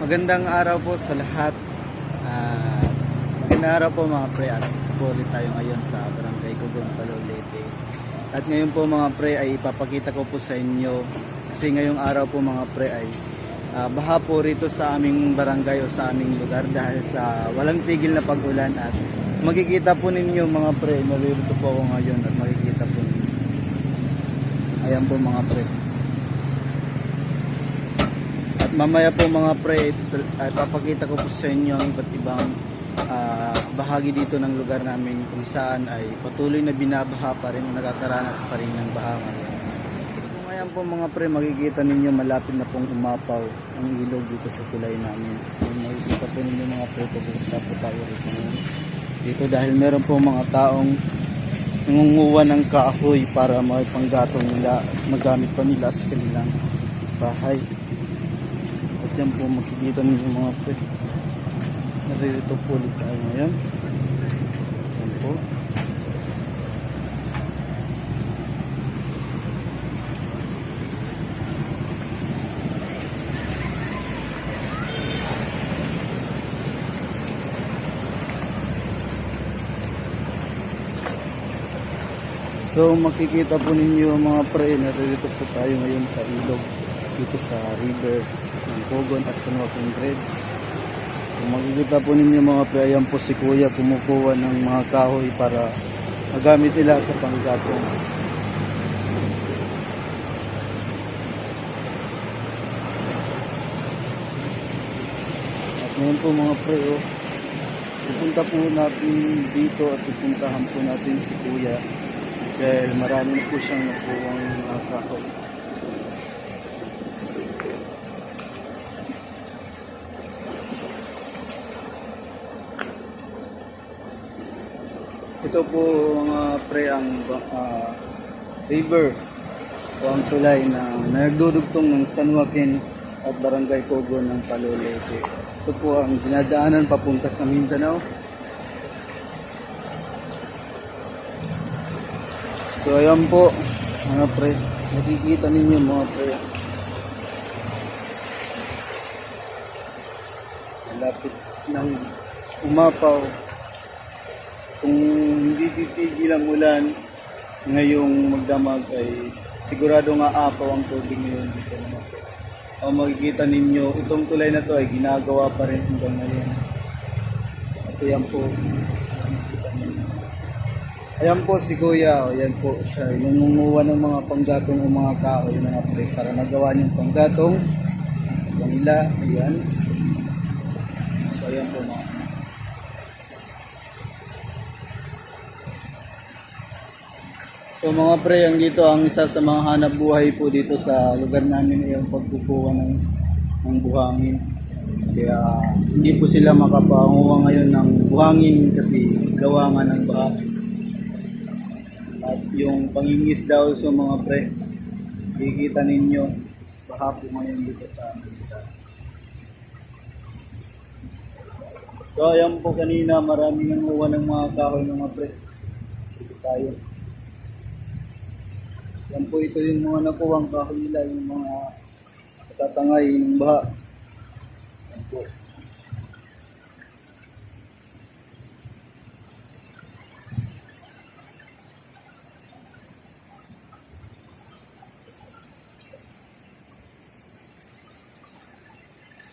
Magandang araw po sa lahat. Ah, Magandang araw po mga pre. At po ulit tayo ngayon sa Barangay Cogon, Palolete. At ngayon po mga pre ay ipapakita ko po sa inyo kasi ngayong araw po mga pre ay baha po rito sa aming barangay o sa aming lugar dahil sa walang tigil na pag-ulan. At makikita po ninyo mga pre, nalilito po ako ngayon at makikita po ninyo. Ayan po mga pre. At mamaya po mga pre, ay papakita ko po sa inyo ang iba't ibang bahagi dito ng lugar namin kung saan ay patuloy na binabaha pa rin, nakakaranas pa rin ng baha ngayon. Kung ngayon po mga pre, makikita ninyo malapit na pong umapaw ang ilog dito sa tulay namin. Kung makikita po ninyo mga pre, pagkita po tayo rito ngayon. Dito dahil meron po mga taong nangunguha ng kahoy para makipanggatong nila at magamit pa nila sa kanilang bahay. At yan po makikita ninyo mga pre, naririto po ulit tayo ngayon. Yan po. So makikita po ninyo mga pre, naririto po tayo ngayon sa ilog dito sa river ng Cogon at San Joaquin Bridge. Kung makikita po ninyo mga pre, ayan po si Kuya kumukuha ng mga kahoy para magamit nila sa panggatong. At ngayon po mga pre, pupunta po natin dito at pupuntahan po natin si Kuya dahil marami na po siyang nakuwang kahoy. Ito po mga pre ang river o ang tulay na nagdudugtong ng San Joaquin at Barangay Cogon ng Palolete. Ito po ang dinadaanan papunta sa Mindanao. So ayan po mga pre, nakikita ninyo mga pre, malapit ng umapaw. Kung hindi titigil ang ulan ngayong magdamag ay sigurado nga apaw ang tubig ngayon dito naman. Makikita ninyo itong tulay na to ay ginagawa pa rin hanggang ngayon. At yan po, ayan po si Kuya, ayan po siya nangunguha ng mga panggatong o mga kahoy mga pre para magawa niyong panggatong sa kanila. Ayan. So ayan po mga. So mga pre, ang dito ang isa sa mga hanap buhay po dito sa lugar namin ay ang pagkukuha ng buhangin. Kaya hindi po sila makapanguha ngayon ng buhangin kasi gawa nga ng baha. At yung pangingis daw sa mga pre, kikita ninyo, baha po ngayon dito sa amin. So ayan po kanina, maraming nanguha ng mga kahoy ng mga pre. Dito tayo. Yan po, ito yung mga nakuwang kahoy nila, yung mga katatangay ng baha. Yan po.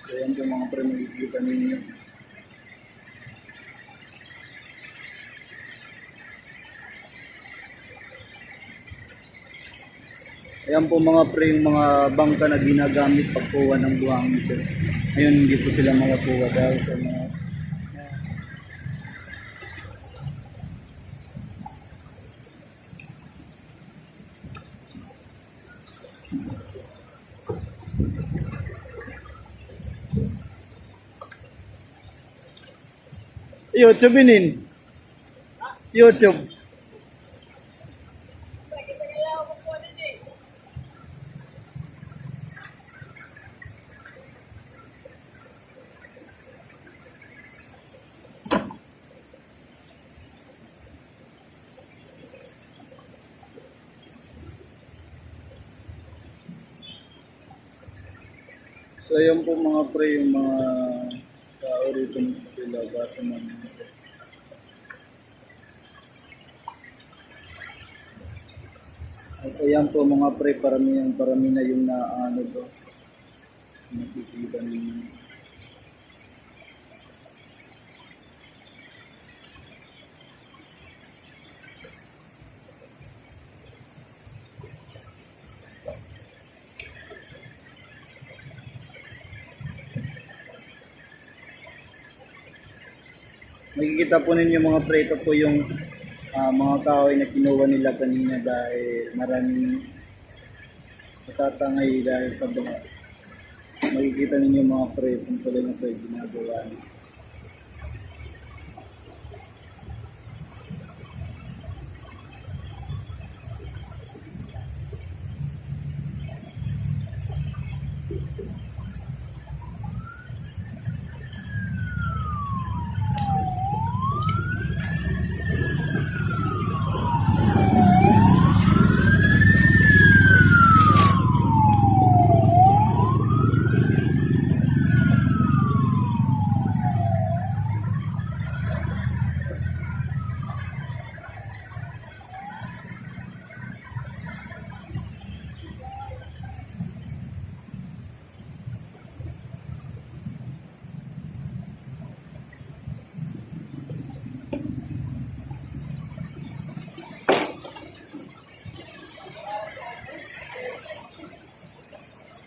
So yan po mga pre, makikita ninyo. Ayan po mga pre, yung mga bangka na ginagamit pagkuha ng buhangin nito. Ngayon hindi po sila makakuha dahil sa mga YouTube inin. YouTube. So yun po mga pre, yung mga tao rito sa labasan namin. At ayan po mga pre, parami na yung naano to. Nakikita ninyo. Makikita po ninyo mga pre, ito po yung mga kahoy na kinuha nila kanina dahil maraming natatangay dahil sa baha. Makikita ninyo mga pre, kung pala na pre ginagawa niya.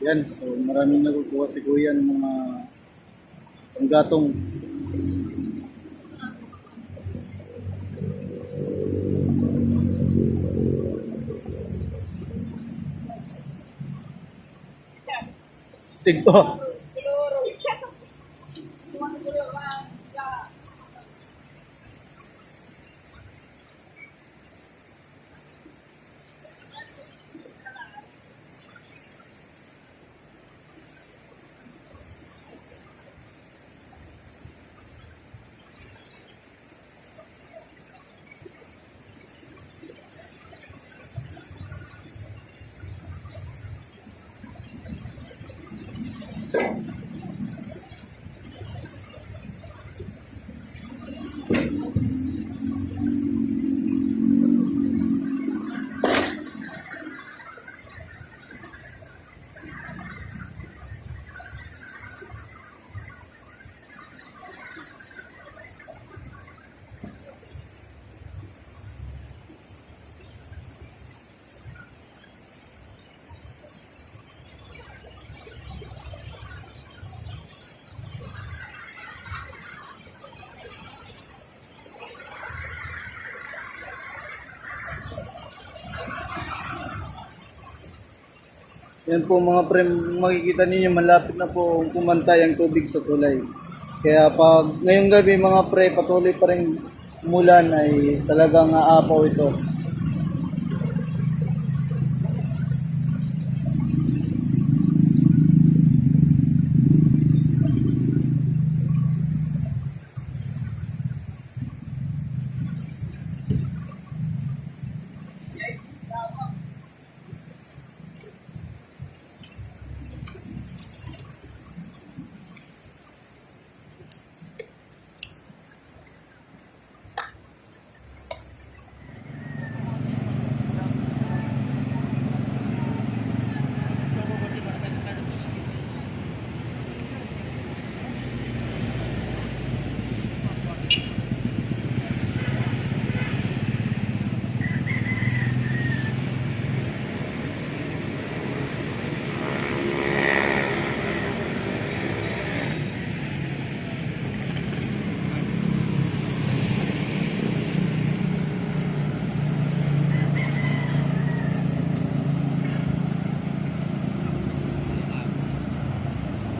Yan, so maraming nakukuha si Kuya ng mga panggatong. Tigpo. Yan po mga pre, makikita ninyo malapit na po kumantay ang tubig sa tulay. Kaya pag ngayong gabi mga pre, patuloy pa rin umulan ay talagang aapaw ito.